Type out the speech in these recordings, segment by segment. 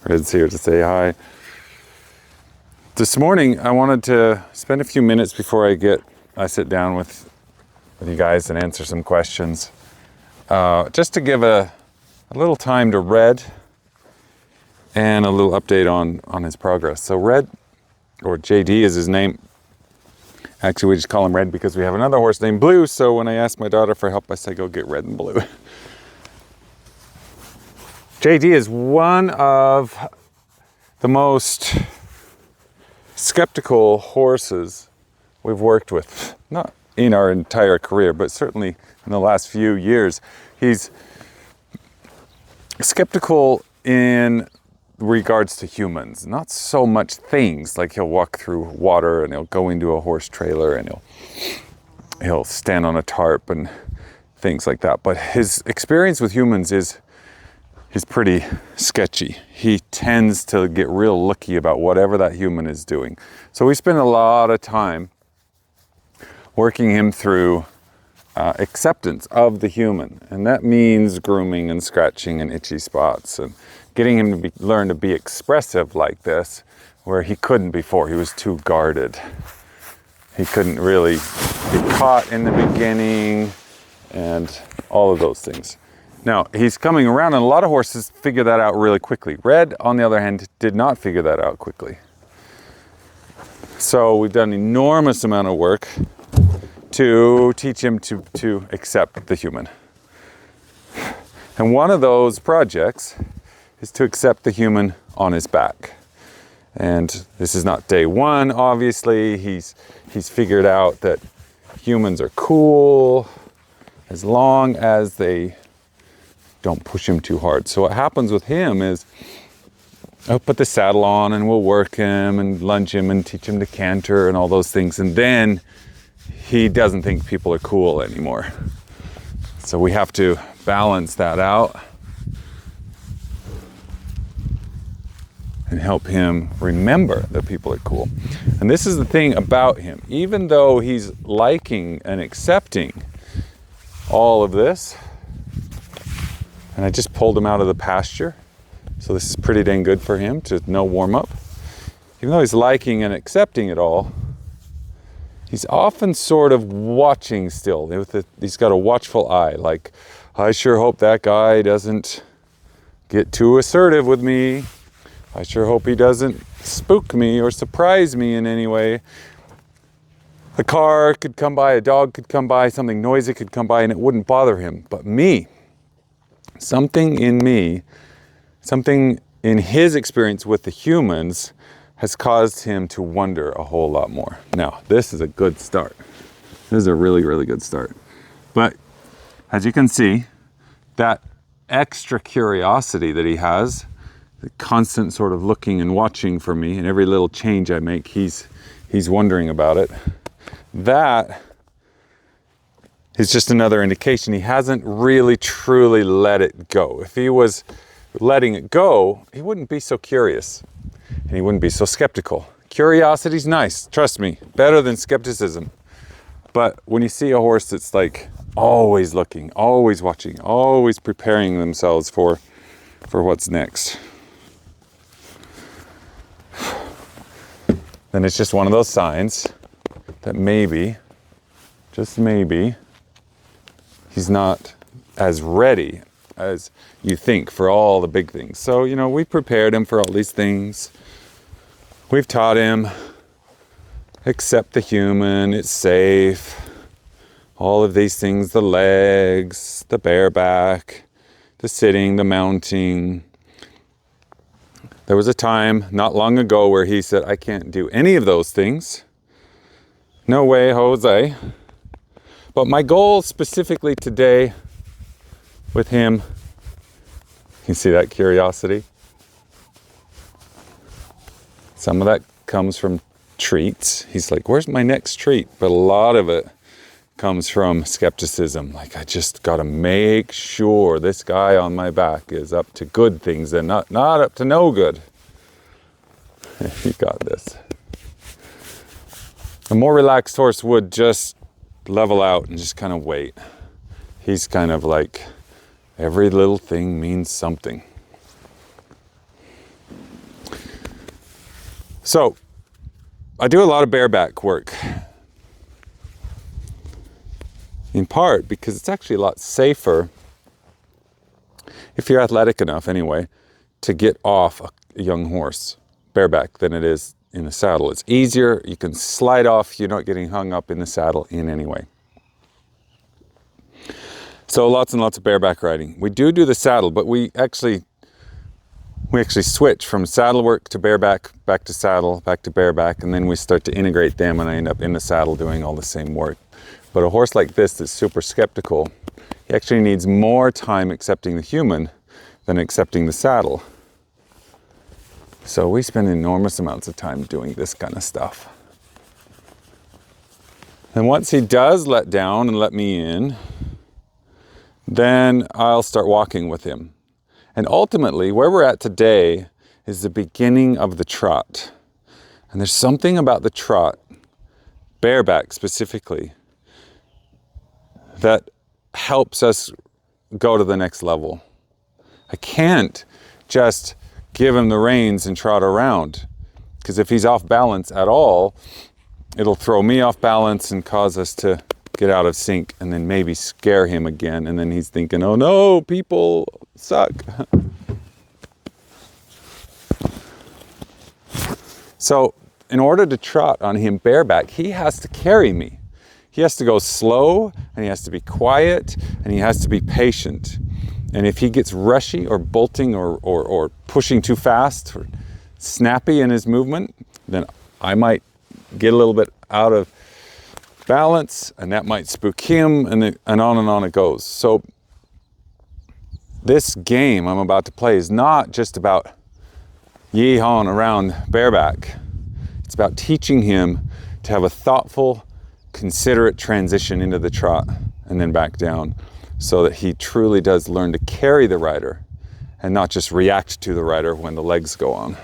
Red's here to say hi. This morning, I wanted to spend a few minutes before I sit down with you guys and answer some questions. Just to give a little time to Red and a little update on his progress. So Red, or JD is his name. Actually, we just call him Red because we have another horse named Blue. So when I asked my daughter for help, I said, go get Red and Blue. JD is one of the most skeptical horses we've worked with. Not in our entire career, but certainly in the last few years. He's skeptical in regards to humans, not so much things, like he'll walk through water and he'll go into a horse trailer and he'll stand on a tarp and things like that. But his experience with humans is pretty sketchy. He tends to get real looky about whatever that human is doing. So we spend a lot of time working him through acceptance of the human. And that means grooming and scratching and itchy spots and getting him to learn to be expressive like this, where he couldn't before. He was too guarded. He couldn't really be caught in the beginning and all of those things. Now, he's coming around, and a lot of horses figure that out really quickly. Red, on the other hand, did not figure that out quickly. So we've done an enormous amount of work to teach him to accept the human. And one of those projects is to accept the human on his back. And this is not day one, obviously. He's figured out that humans are cool as long as they don't push him too hard. So what happens with him is I'll put the saddle on and we'll work him and lunge him and teach him to canter and all those things. And then he doesn't think people are cool anymore. So we have to balance that out and help him remember that people are cool. And this is the thing about him. Even though he's liking and accepting all of this, and I just pulled him out of the pasture, so this is pretty dang good for him, to no warm up. Even though he's liking and accepting it all, he's often sort of watching still. He's got a watchful eye, like, I sure hope that guy doesn't get too assertive with me. I sure hope he doesn't spook me or surprise me in any way. A car could come by, a dog could come by, something noisy could come by, and it wouldn't bother him. But me, something in his experience with the humans has caused him to wonder a whole lot more. Now, this is a good start. This is a really, really good start. But as you can see, that extra curiosity that he has, the constant sort of looking and watching for me, and every little change I make, he's wondering about it. That is just another indication he hasn't really truly let it go. If he was letting it go, he wouldn't be so curious and he wouldn't be so skeptical. Curiosity's nice, trust me, better than skepticism. But when you see a horse that's like always looking, always watching, always preparing themselves for what's next, then it's just one of those signs that maybe, just maybe, he's not as ready as you think for all the big things. So, we've prepared him for all these things. We've taught him, accept the human, it's safe. All of these things, the legs, the bareback, the sitting, the mounting. There was a time not long ago where he said, I can't do any of those things. No way, Jose. But my goal specifically today with him, you see that curiosity? Some of that comes from treats. He's like, where's my next treat? But a lot of it comes from skepticism. Like, I just got to make sure this guy on my back is up to good things and not up to no good. You got this. A more relaxed horse would just level out and just kind of wait. He's kind of like, every little thing means something. So I do a lot of bareback work, in part because it's actually a lot safer, if you're athletic enough anyway, to get off a young horse bareback than it is in the saddle. It's easier, you can slide off, you're not getting hung up in the saddle in any way. So lots and lots of bareback riding. We do the saddle, but we actually switch from saddle work to bareback, back to saddle, back to bareback, and then we start to integrate them, and I end up in the saddle doing all the same work. But a horse like this that's super skeptical, he actually needs more time accepting the human than accepting the saddle. So we spend enormous amounts of time doing this kind of stuff. And once he does let down and let me in, then I'll start walking with him. And ultimately, where we're at today is the beginning of the trot. And there's something about the trot, bareback specifically, that helps us go to the next level. I can't just give him the reins and trot around, because if he's off balance at all, it'll throw me off balance and cause us to get out of sync, and then maybe scare him again, and then he's thinking, oh no, people suck. So in order to trot on him bareback, he has to carry me. He has to go slow, and he has to be quiet, and he has to be patient. And if he gets rushy or bolting or pushing too fast or snappy in his movement, then I might get a little bit out of balance, and that might spook him, and on it goes. So this game I'm about to play is not just about yee-hawing around bareback. It's about teaching him to have a thoughtful, considerate transition into the trot and then back down, so that he truly does learn to carry the rider and not just react to the rider when the legs go on.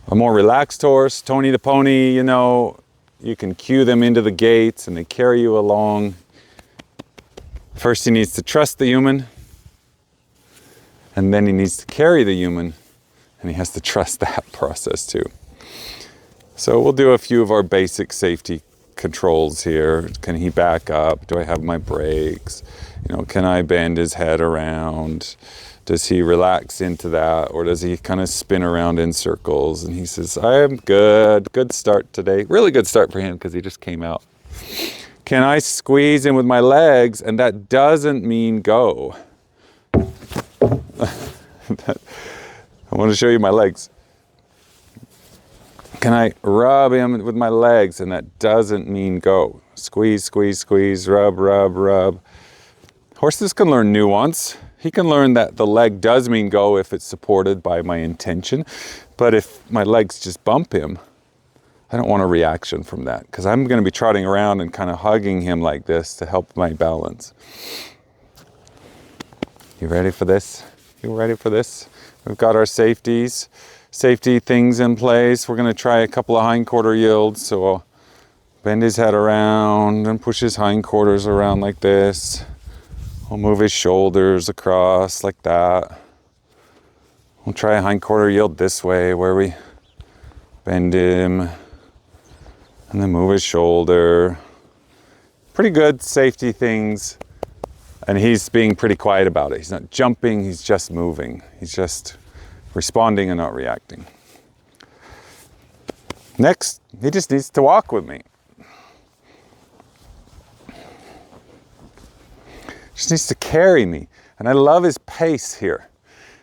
A more relaxed horse, Tony the Pony, you know, you can cue them into the gates and they carry you along. First he needs to trust the human, and then he needs to carry the human, and he has to trust that process too. So we'll do a few of our basic safety controls here. Can he back up? Do I have my brakes? You know, can I bend his head around? Does he relax into that, or does he kind of spin around in circles? And he says, I am good. Good start today. Really good start for him because he just came out. Can I squeeze in with my legs? And that doesn't mean go. I want to show you my legs. Can I rub him with my legs? And that doesn't mean go. Squeeze, squeeze, squeeze, rub, rub, rub. Horses can learn nuance. He can learn that the leg does mean go if it's supported by my intention. But if my legs just bump him, I don't want a reaction from that, because I'm going to be trotting around and kind of hugging him like this to help my balance. You ready for this? You ready for this? We've got our safety things in place. We're going to try a couple of hindquarter yields. So I'll bend his head around and push his hindquarters around like this. We'll move his shoulders across like that. We'll try a hindquarter yield this way, where we bend him and then move his shoulder. Pretty good safety things. And he's being pretty quiet about it. He's not jumping, he's just moving. He's just responding and not reacting. Next, he just needs to walk with me. Just needs to carry me. And I love his pace here.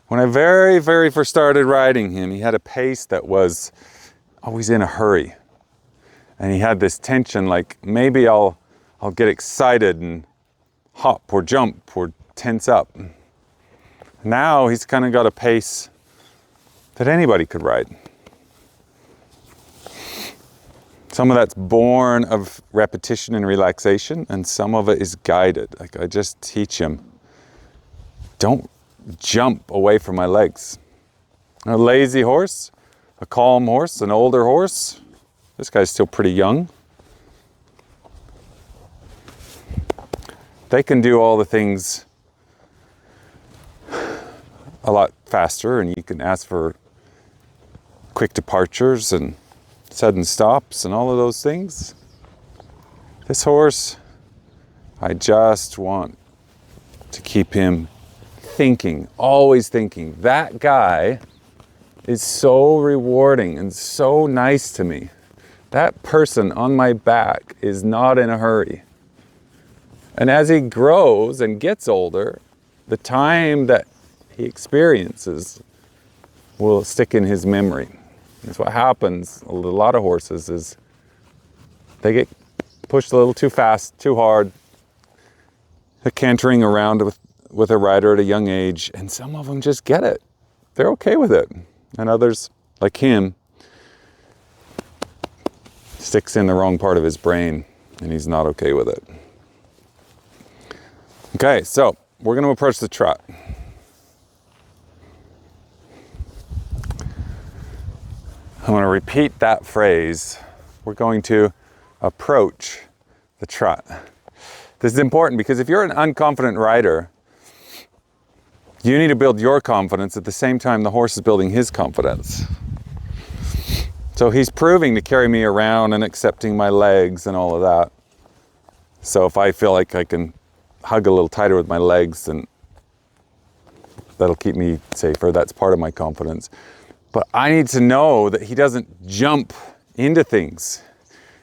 When I very, very first started riding him, he had a pace that was always in a hurry. And he had this tension, like maybe I'll get excited and hop or jump or tense up. Now he's kind of got a pace that anybody could ride. Some of that's born of repetition and relaxation, and some of it is guided. Like I just teach him, don't jump away from my legs. A lazy horse, a calm horse, an older horse. This guy's still pretty young. They can do all the things a lot faster, and you can ask for quick departures and sudden stops and all of those things. This horse, I just want to keep him thinking, always thinking. That guy is so rewarding and so nice to me. That person on my back is not in a hurry. And as he grows and gets older, the time that he experiences will stick in his memory. That's what happens with a lot of horses is they get pushed a little too fast, too hard. They're cantering around with a rider at a young age, and some of them just get it. They're okay with it. And others, like him, sticks in the wrong part of his brain, and he's not okay with it. Okay, so we're going to approach the trot. I'm going to repeat that phrase. We're going to approach the trot. This is important because if you're an unconfident rider, you need to build your confidence at the same time the horse is building his confidence. So he's proving to carry me around and accepting my legs and all of that. So if I feel like I can hug a little tighter with my legs, then that'll keep me safer. That's part of my confidence. But I need to know that he doesn't jump into things.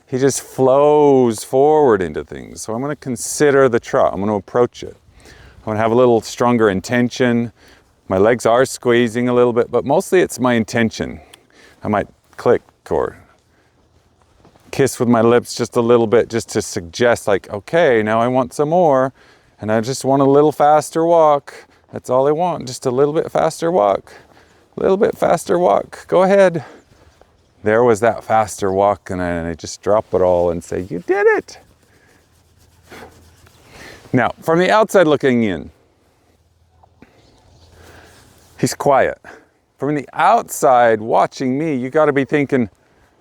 He just flows forward into things. So I'm going to consider the trot. I'm going to approach it. I'm going to have a little stronger intention. My legs are squeezing a little bit, but mostly it's my intention. I might click or kiss with my lips just a little bit, just to suggest like, okay, now I want some more. And I just want a little faster walk. That's all I want, just a little bit faster walk. A little bit faster walk, go ahead. There was that faster walk, and I just drop it all and say, you did it. Now, from the outside looking in, he's quiet. From the outside watching me, you gotta be thinking,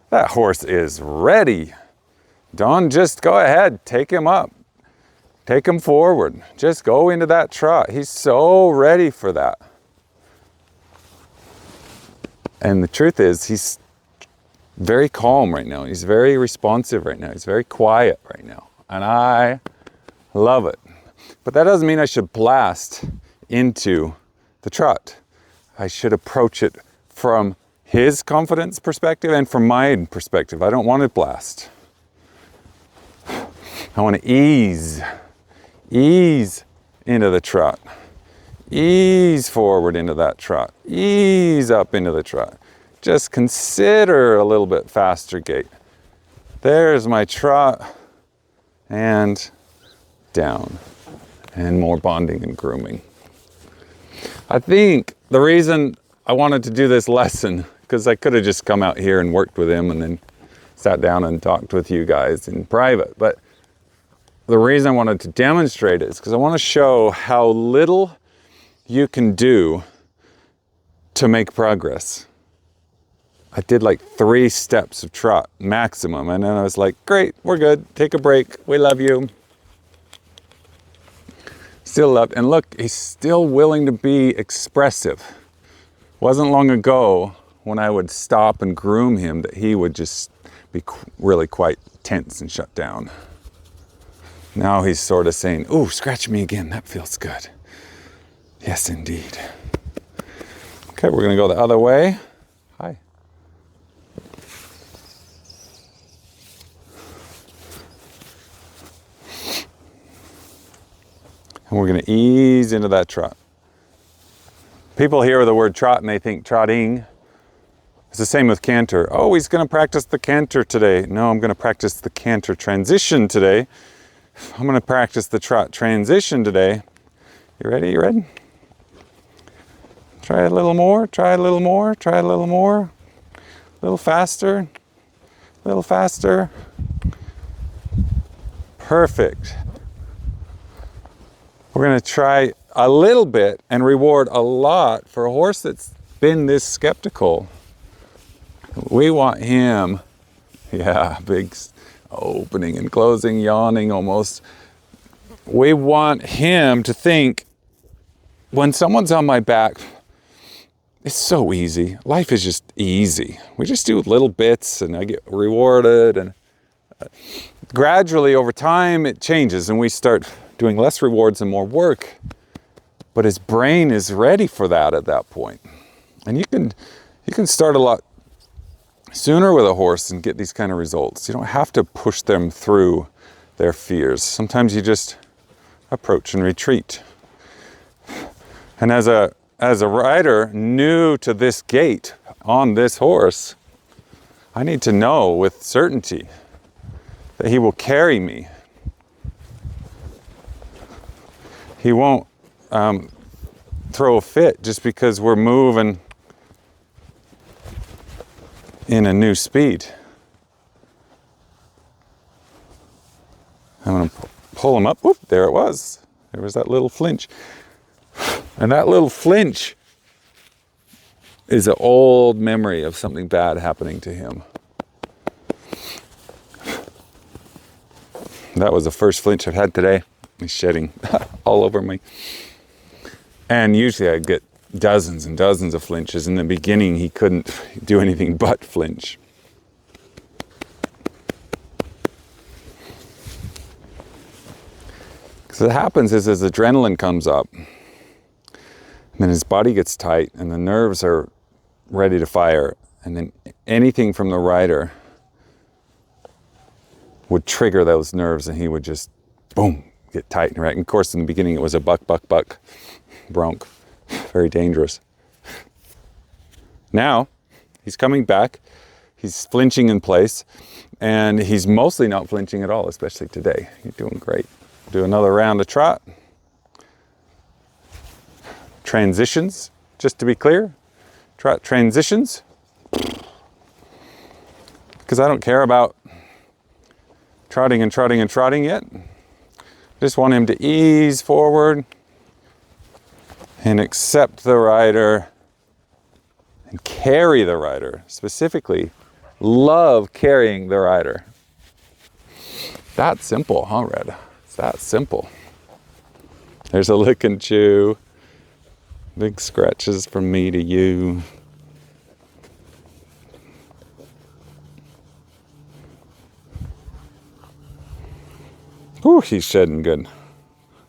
that horse is ready. Don, just go ahead, take him up. Take him forward. Just go into that trot. He's so ready for that. And the truth is, he's very calm right now. He's very responsive right now. He's very quiet right now. And I love it. But that doesn't mean I should blast into the trot. I should approach it from his confidence perspective and from my perspective. I don't want to blast. I want to ease into the trot. Ease forward into that trot. Ease up into the trot. Just consider a little bit faster gait. There's my trot. And down. And more bonding and grooming. I think the reason I wanted to do this lesson, because I could have just come out here and worked with him and then sat down and talked with you guys in private. But the reason I wanted to demonstrate it is because I want to show how little you can do to make progress. I did like 3 steps of trot maximum, and then I was like, great, we're good, take a break, we love you. Still love, and look, he's still willing to be expressive. Wasn't long ago when I would stop and groom him that he would just be really quite tense and shut down. Now he's sort of saying, ooh, scratch me again, that feels good. Yes, indeed. Okay, we're gonna go the other way. Hi. And we're gonna ease into that trot. People hear the word trot and they think trotting. It's the same with canter. Oh, he's gonna practice the canter today. No, I'm gonna practice the canter transition today. I'm gonna practice the trot transition today. You ready? You ready? Try a little more, try a little more, try a little more. A little faster, a little faster. Perfect. We're gonna try a little bit and reward a lot for a horse that's been this skeptical. We want him, yeah, big opening and closing, yawning almost. We want him to think, when someone's on my back, it's so easy. Life is just easy. We just do little bits and I get rewarded, and gradually over time it changes and we start doing less rewards and more work. But his brain is ready for that at that point. And you can start a lot sooner with a horse and get these kind of results. You don't have to push them through their fears. Sometimes you just approach and retreat. And as a rider new to this gait on this horse, I need to know with certainty that he will carry me. He won't throw a fit just because we're moving in a new speed. I'm going to pull him up. Whoop, there it was. There was that little flinch. And that little flinch is an old memory of something bad happening to him. That was the first flinch I've had today. He's shedding all over me. And usually I get dozens and dozens of flinches. In the beginning, he couldn't do anything but flinch. So what happens is as adrenaline comes up, and then his body gets tight and the nerves are ready to fire, and then anything from the rider would trigger those nerves and he would just, boom, get tight and right. And of course, in the beginning, it was a buck, bronc. Very dangerous. Now, he's coming back. He's flinching in place. And he's mostly not flinching at all, especially today. You're doing great. Do another round of trot. Transitions, just to be clear. Trot transitions. Because I don't care about trotting and trotting and trotting yet. Just want him to ease forward and accept the rider and carry the rider. Specifically, love carrying the rider. That simple, huh, Red? It's that simple. There's a lick and chew. Big scratches from me to you. Whew, he's shedding good.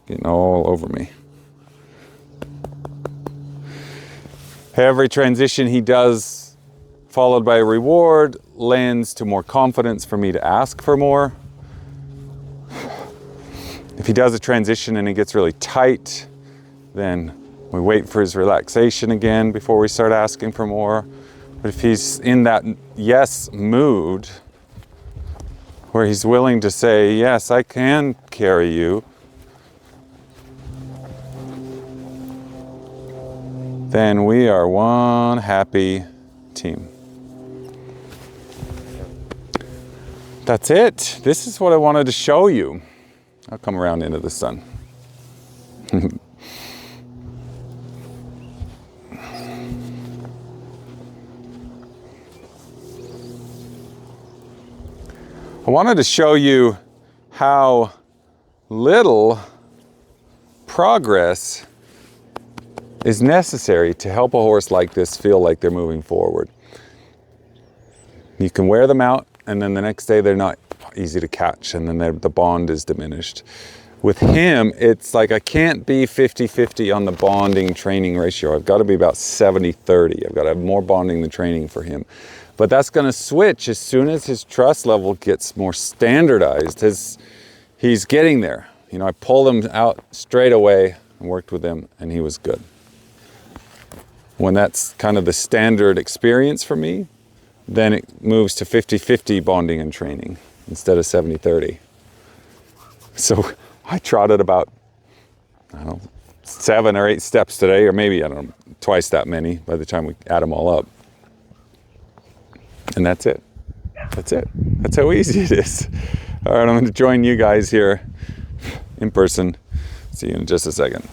Getting all over me. Every transition he does, followed by a reward, lends to more confidence for me to ask for more. If he does a transition and it gets really tight, then we wait for his relaxation again before we start asking for more. But if he's in that yes mood, where he's willing to say, yes, I can carry you, then we are one happy team. That's it. This is what I wanted to show you. I'll come around into the sun. I wanted to show you how little progress is necessary to help a horse like this feel like they're moving forward. You can wear them out, and then the next day they're not easy to catch, and then the bond is diminished. With him, it's like I can't be 50-50 on the bonding training ratio. I've got to be about 70-30. I've got to have more bonding than training for him. But that's going to switch as soon as his trust level gets more standardized. He's getting there. You know, I pulled him out straight away and worked with him, and he was good. When that's kind of the standard experience for me, then it moves to 50-50 bonding and training instead of 70-30. So I trotted about, 7 or 8 steps today, or maybe, twice that many by the time we add them all up. And that's it. That's it. That's how easy it is. All right, I'm going to join you guys here in person. See you in just a second.